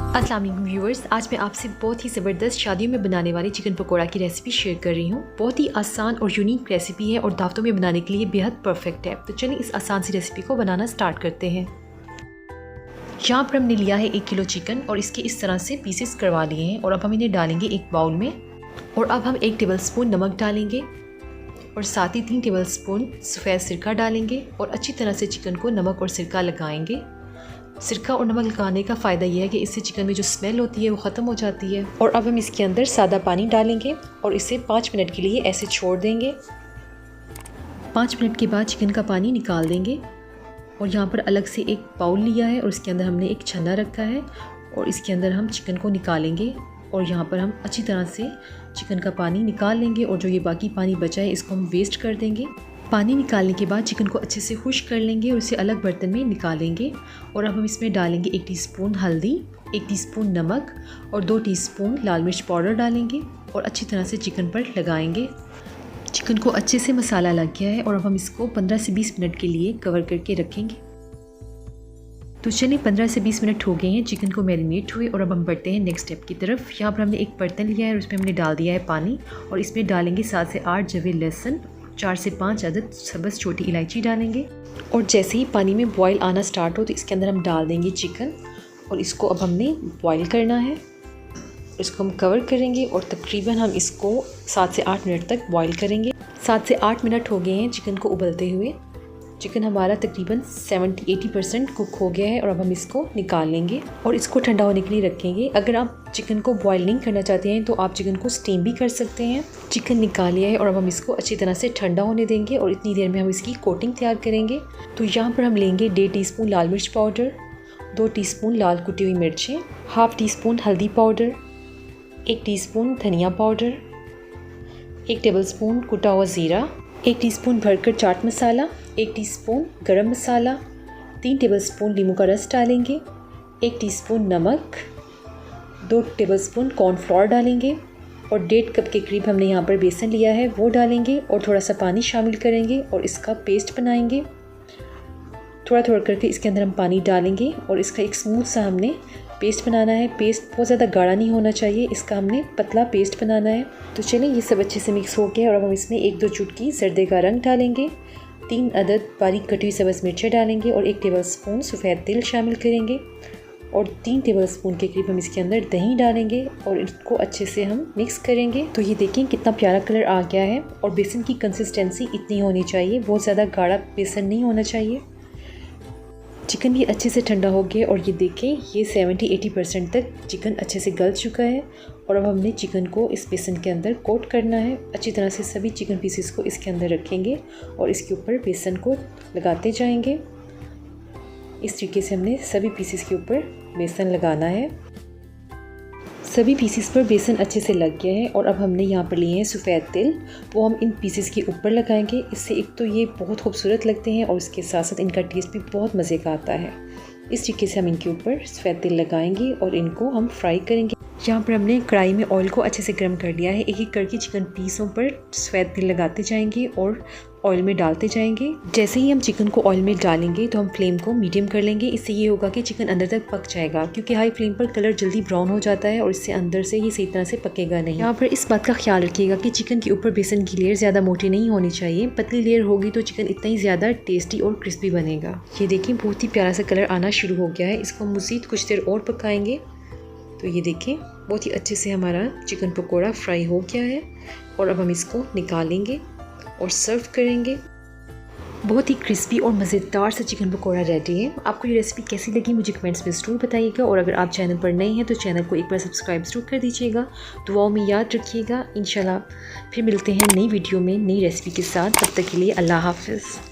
अस्सलाम वालेकुम व्यूअर्स, आज मैं आपसे बहुत ही ज़बरदस्त शादियों में बनाने वाली चिकन पकौड़ा की रेसिपी शेयर कर रही हूँ। बहुत ही आसान और यूनिक रेसिपी है और दावतों में बनाने के लिए बेहद परफेक्ट है। तो चलिए इस आसान सी रेसिपी को बनाना स्टार्ट करते हैं। यहाँ पर हमने लिया है 1 किलो चिकन और इसके इस तरह से पीसेस करवा लिए हैं और अब हम इन्हें डालेंगे एक बाउल में। और अब हम 1 टेबल स्पून नमक डालेंगे और साथ ही 3 टेबल स्पून सफ़ेद सिरका डालेंगे और अच्छी तरह से चिकन को नमक और सिरका लगाएंगे। सिरका और नमक लगाने का फ़ायदा यह है कि इससे चिकन में जो स्मेल होती है वो ख़त्म हो जाती है। और अब हम इसके अंदर सादा पानी डालेंगे और इसे 5 मिनट के लिए ऐसे छोड़ देंगे। 5 मिनट के बाद चिकन का पानी निकाल देंगे और यहाँ पर अलग से एक बाउल लिया है और इसके अंदर हमने एक छन्ना रखा है और इसके अंदर हम चिकन को निकालेंगे और यहाँ पर हम अच्छी तरह से चिकन का पानी निकाल लेंगे और जो ये बाकी पानी बचा है इसको हम वेस्ट कर देंगे। पानी निकालने के बाद चिकन को अच्छे से खुश्क कर लेंगे और इसे अलग बर्तन में निकालेंगे। और अब हम इसमें डालेंगे 1 टीस्पून हल्दी, 1 टीस्पून नमक और 2 टीस्पून लाल मिर्च पाउडर डालेंगे और अच्छी तरह से चिकन पर लगाएंगे। चिकन को अच्छे से मसाला लग गया है और अब हम इसको 15 से 20 मिनट के लिए कवर करके रखेंगे। तो चलिए 15 से 20 मिनट हो गए हैं चिकन को मैरिनेट हुए और अब हम बढ़ते हैं नेक्स्ट स्टेप की तरफ। यहाँ पर हमने एक बर्तन लिया है और उसमें हमने डाल दिया है पानी और इसमें डालेंगे 7 से 8 जवे लहसुन, 4 से 5 अदद सब्ज़ छोटी इलायची डालेंगे। और जैसे ही पानी में बॉईल आना स्टार्ट हो तो इसके अंदर हम डाल देंगे चिकन और इसको अब हमने बॉईल करना है। इसको हम कवर करेंगे और तकरीबन हम इसको 7 से 8 मिनट तक बॉईल करेंगे। 7 से 8 मिनट हो गए हैं चिकन को उबलते हुए। चिकन हमारा तकरीबन 70-80% कुक हो गया है और अब हम इसको निकाल लेंगे और इसको ठंडा होने के लिए रखेंगे। अगर आप चिकन को बॉईल नहीं करना चाहते हैं तो आप चिकन को स्टीम भी कर सकते हैं। चिकन निकाल लिया है और अब हम इसको अच्छी तरह से ठंडा होने देंगे और इतनी देर में हम इसकी कोटिंग तैयार करेंगे। तो यहाँ पर हम लेंगे 1.5 टीस्पून लाल मिर्च पाउडर, 2 टीस्पून लाल कुटी हुई मिर्चें, ½ टीस्पून हल्दी पाउडर, 1 टीस्पून धनिया पाउडर, 1 टेबल स्पून कुटा हुआ ज़ीरा, 1 टीस्पून भरकर चाट मसाला, 1 टीस्पून गरम मसाला, 3 टेबलस्पून नींबू का रस डालेंगे, 1 टीस्पून नमक, 2 टेबलस्पून कॉर्नफ्लोर डालेंगे और 1.5 कप के करीब हमने यहाँ पर बेसन लिया है वो डालेंगे और थोड़ा सा पानी शामिल करेंगे और इसका पेस्ट बनाएंगे। थोड़ा थोड़ा करके इसके अंदर हम पानी डालेंगे और इसका एक स्मूथ सा हमने पेस्ट बनाना है। पेस्ट बहुत ज़्यादा गाढ़ा नहीं होना चाहिए, इसका हमने पतला पेस्ट बनाना है। तो चलिए ये सब अच्छे से मिक्स हो गया और अब हम इसमें 1-2 चुटकी जर्दे का रंग डालेंगे, 3 अदद बारीक कटी हुई सब्ज़ मिर्चें डालेंगे और 1 टेबलस्पून सफ़ेद तिल शामिल करेंगे और 3 टेबलस्पून के करीब हम इसके अंदर दही डालेंगे और इसको अच्छे से हम मिक्स करेंगे। तो ये देखें कितना प्यारा कलर आ गया है और बेसन की कंसिस्टेंसी इतनी होनी चाहिए, बहुत ज़्यादा गाढ़ा बेसन नहीं होना चाहिए। चिकन भी अच्छे से ठंडा हो गया और ये देखें ये 70-80% तक चिकन अच्छे से गल चुका है और अब हमने चिकन को इस बेसन के अंदर कोट करना है। अच्छी तरह से सभी चिकन पीसेस को इसके अंदर रखेंगे और इसके ऊपर बेसन को लगाते जाएंगे। इस तरीके से हमने सभी पीसेस के ऊपर बेसन लगाना है। सभी पीसेस पर बेसन अच्छे से लग गया है और अब हमने यहाँ पर लिए हैं सफ़ेद तिल, वो हम इन पीसेस के ऊपर लगाएंगे। इससे एक तो ये बहुत खूबसूरत लगते हैं और इसके साथ साथ इनका टेस्ट भी बहुत मज़े का आता है। इस तरीके से हम इनके ऊपर सफ़ेद तिल लगाएंगे और इनको हम फ्राई करेंगे। यहाँ पर हमने कढ़ाई में ऑयल को अच्छे से गर्म कर लिया है। एक एक करके चिकन पीसों पर सफ़ेद तिल लगाते जाएंगे और ऑयल में डालते जाएंगे। जैसे ही हम चिकन को ऑयल में डालेंगे तो हम फ्लेम को मीडियम कर लेंगे। इससे ये होगा कि चिकन अंदर तक पक जाएगा, क्योंकि हाई फ्लेम पर कलर जल्दी ब्राउन हो जाता है और इससे अंदर से ये सही तरह से पकेगा नहीं। यहाँ पर इस बात का ख्याल रखिएगा कि चिकन के ऊपर बेसन की लेयर ज़्यादा मोटी नहीं होनी चाहिए। पतली लेयर होगी तो चिकन इतना ही ज़्यादा टेस्टी और क्रिस्पी बनेगा। ये देखिए बहुत ही प्यारा सा कलर आना शुरू हो गया है। इसको मज़ीद कुछ देर और पकाएंगे। तो ये देखें बहुत ही अच्छे से हमारा चिकन पकोड़ा फ्राई हो गया है और अब हम इसको निकालेंगे और सर्व करेंगे। बहुत ही क्रिस्पी और मज़ेदार सा चिकन पकोड़ा रेडी है। आपको ये रेसिपी कैसी लगी मुझे कमेंट्स में ज़रूर बताइएगा और अगर आप चैनल पर नए हैं तो चैनल को एक बार सब्सक्राइब ज़रूर कर दीजिएगा। दुआओं में याद रखिएगा। इंशाल्लाह फिर मिलते हैं नई वीडियो में नई रेसिपी के साथ। तब तक के लिए अल्लाह हाफ़िज़।